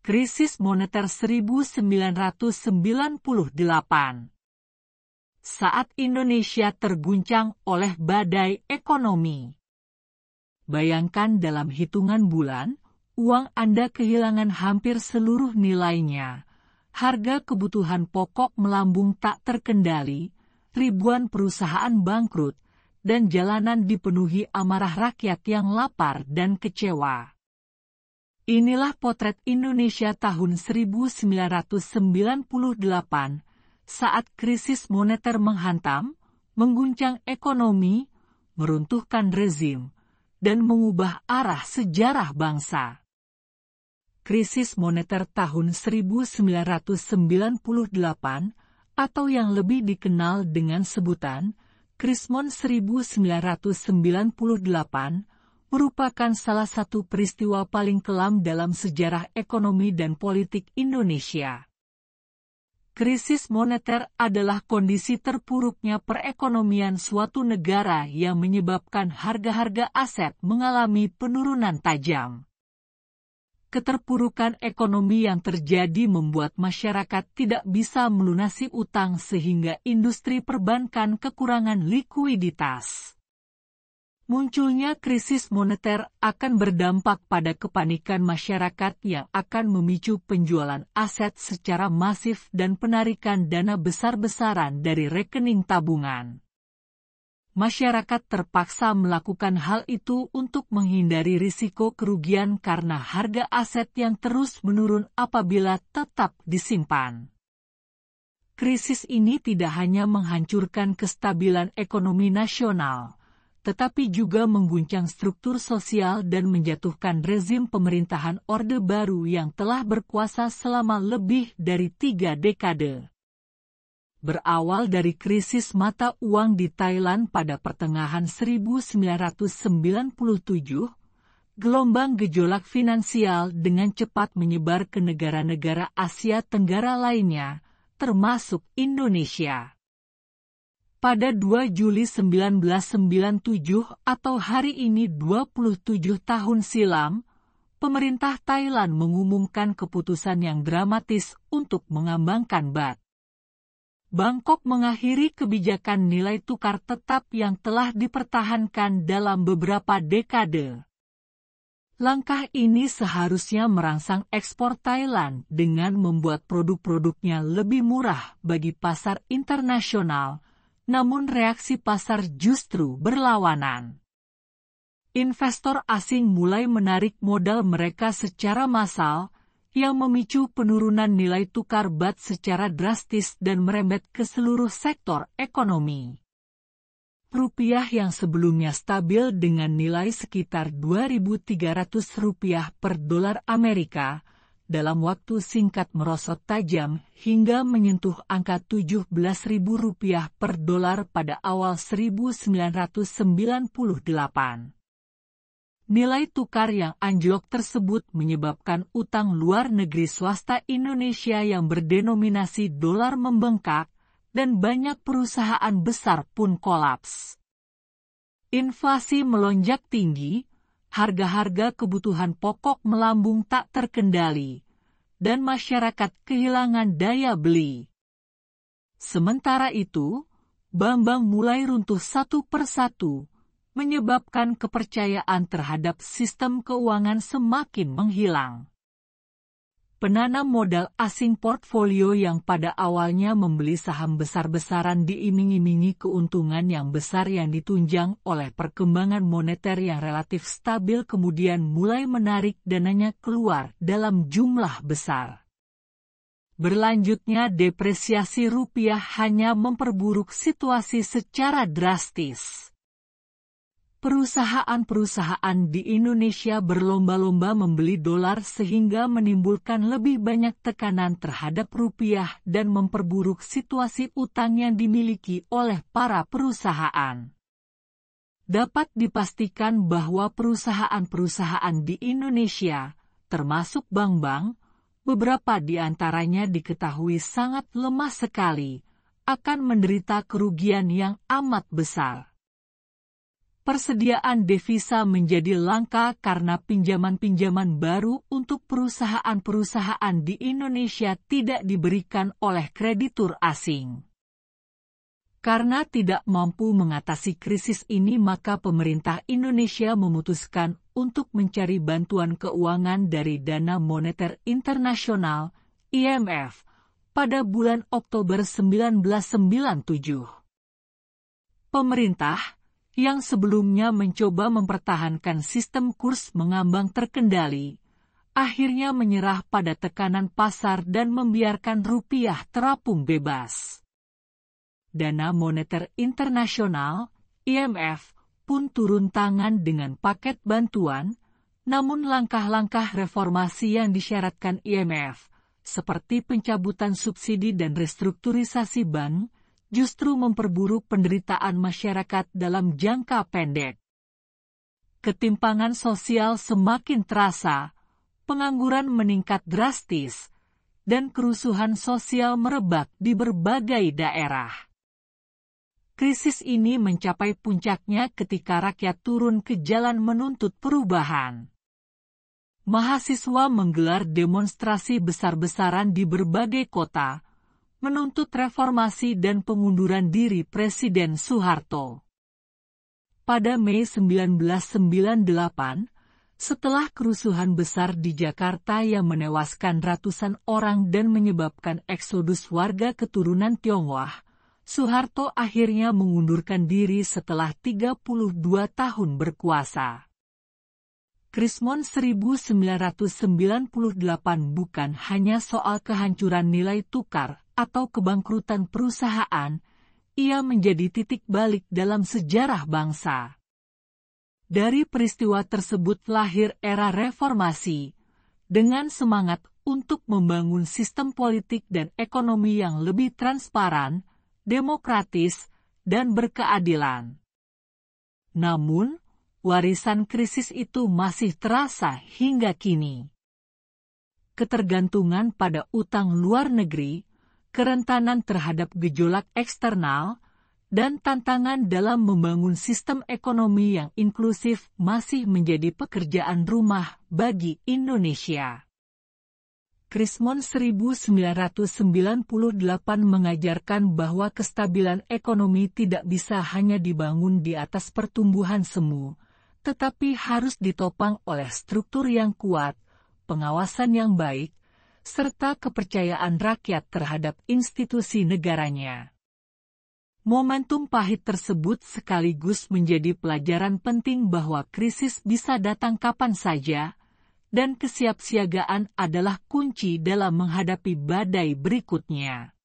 Krisis moneter 1998. Saat Indonesia terguncang oleh badai ekonomi. Bayangkan dalam hitungan bulan, uang Anda kehilangan hampir seluruh nilainya. Harga kebutuhan pokok melambung tak terkendali, ribuan perusahaan bangkrut, dan jalanan dipenuhi amarah rakyat yang lapar dan kecewa. Inilah potret Indonesia tahun 1998 saat krisis moneter menghantam, mengguncang ekonomi, meruntuhkan rezim, dan mengubah arah sejarah bangsa. Krisis moneter tahun 1998 atau yang lebih dikenal dengan sebutan Krismon 1998 merupakan salah satu peristiwa paling kelam dalam sejarah ekonomi dan politik Indonesia. Krisis moneter adalah kondisi terpuruknya perekonomian suatu negara yang menyebabkan harga-harga aset mengalami penurunan tajam. Keterpurukan ekonomi yang terjadi membuat masyarakat tidak bisa melunasi utang sehingga industri perbankan kekurangan likuiditas. Munculnya krisis moneter akan berdampak pada kepanikan masyarakat yang akan memicu penjualan aset secara masif dan penarikan dana besar-besaran dari rekening tabungan. Masyarakat terpaksa melakukan hal itu untuk menghindari risiko kerugian karena harga aset yang terus menurun apabila tetap disimpan. Krisis ini tidak hanya menghancurkan kestabilan ekonomi nasional, tetapi juga mengguncang struktur sosial dan menjatuhkan rezim pemerintahan Orde Baru yang telah berkuasa selama lebih dari 3 dekade. Berawal dari krisis mata uang di Thailand pada pertengahan 1997, gelombang gejolak finansial dengan cepat menyebar ke negara-negara Asia Tenggara lainnya, termasuk Indonesia. Pada 2 Juli 1997 atau hari ini 27 tahun silam, pemerintah Thailand mengumumkan keputusan yang dramatis untuk mengambangkan baht. Bangkok mengakhiri kebijakan nilai tukar tetap yang telah dipertahankan dalam beberapa dekade. Langkah ini seharusnya merangsang ekspor Thailand dengan membuat produk-produknya lebih murah bagi pasar internasional. Namun reaksi pasar justru berlawanan. Investor asing mulai menarik modal mereka secara massal, yang memicu penurunan nilai tukar baht secara drastis dan merembet ke seluruh sektor ekonomi. Rupiah yang sebelumnya stabil dengan nilai sekitar Rp2.300 per dolar Amerika, dalam waktu singkat merosot tajam hingga menyentuh angka Rp17.000 per dolar pada awal 1998. Nilai tukar yang anjlok tersebut menyebabkan utang luar negeri swasta Indonesia yang berdenominasi dolar membengkak dan banyak perusahaan besar pun kolaps. Inflasi melonjak tinggi, harga-harga kebutuhan pokok melambung tak terkendali, dan masyarakat kehilangan daya beli. Sementara itu, bank-bank mulai runtuh satu persatu, menyebabkan kepercayaan terhadap sistem keuangan semakin menghilang. Penanam modal asing portfolio yang pada awalnya membeli saham besar-besaran diiming-imingi keuntungan yang besar yang ditunjang oleh perkembangan moneter yang relatif stabil kemudian mulai menarik dananya keluar dalam jumlah besar. Berlanjutnya depresiasi rupiah hanya memperburuk situasi secara drastis. Perusahaan-perusahaan di Indonesia berlomba-lomba membeli dolar sehingga menimbulkan lebih banyak tekanan terhadap rupiah dan memperburuk situasi utang yang dimiliki oleh para perusahaan. Dapat dipastikan bahwa perusahaan-perusahaan di Indonesia, termasuk bank-bank, beberapa di antaranya diketahui sangat lemah sekali, akan menderita kerugian yang amat besar. Persediaan devisa menjadi langka karena pinjaman-pinjaman baru untuk perusahaan-perusahaan di Indonesia tidak diberikan oleh kreditur asing. Karena tidak mampu mengatasi krisis ini, maka pemerintah Indonesia memutuskan untuk mencari bantuan keuangan dari Dana Moneter Internasional (IMF) pada bulan Oktober 1997. Pemerintah yang sebelumnya mencoba mempertahankan sistem kurs mengambang terkendali, akhirnya menyerah pada tekanan pasar dan membiarkan rupiah terapung bebas. Dana Moneter Internasional (IMF) pun turun tangan dengan paket bantuan, namun langkah-langkah reformasi yang disyaratkan IMF, seperti pencabutan subsidi dan restrukturisasi bank, justru memperburuk penderitaan masyarakat dalam jangka pendek. Ketimpangan sosial semakin terasa, pengangguran meningkat drastis, dan kerusuhan sosial merebak di berbagai daerah. Krisis ini mencapai puncaknya ketika rakyat turun ke jalan menuntut perubahan. Mahasiswa menggelar demonstrasi besar-besaran di berbagai kota, menuntut reformasi dan pengunduran diri Presiden Soeharto. Pada Mei 1998, setelah kerusuhan besar di Jakarta yang menewaskan ratusan orang dan menyebabkan eksodus warga keturunan Tionghoa, Soeharto akhirnya mengundurkan diri setelah 32 tahun berkuasa. Krismon 1998 bukan hanya soal kehancuran nilai tukar atau kebangkrutan perusahaan, ia menjadi titik balik dalam sejarah bangsa. Dari peristiwa tersebut lahir era reformasi, dengan semangat untuk membangun sistem politik dan ekonomi yang lebih transparan, demokratis, dan berkeadilan. Namun, warisan krisis itu masih terasa hingga kini. Ketergantungan pada utang luar negeri, kerentanan terhadap gejolak eksternal, dan tantangan dalam membangun sistem ekonomi yang inklusif masih menjadi pekerjaan rumah bagi Indonesia. Krismon 1998 mengajarkan bahwa kestabilan ekonomi tidak bisa hanya dibangun di atas pertumbuhan semu, tetapi harus ditopang oleh struktur yang kuat, pengawasan yang baik, serta kepercayaan rakyat terhadap institusi negaranya. Momentum pahit tersebut sekaligus menjadi pelajaran penting bahwa krisis bisa datang kapan saja, dan kesiapsiagaan adalah kunci dalam menghadapi badai berikutnya.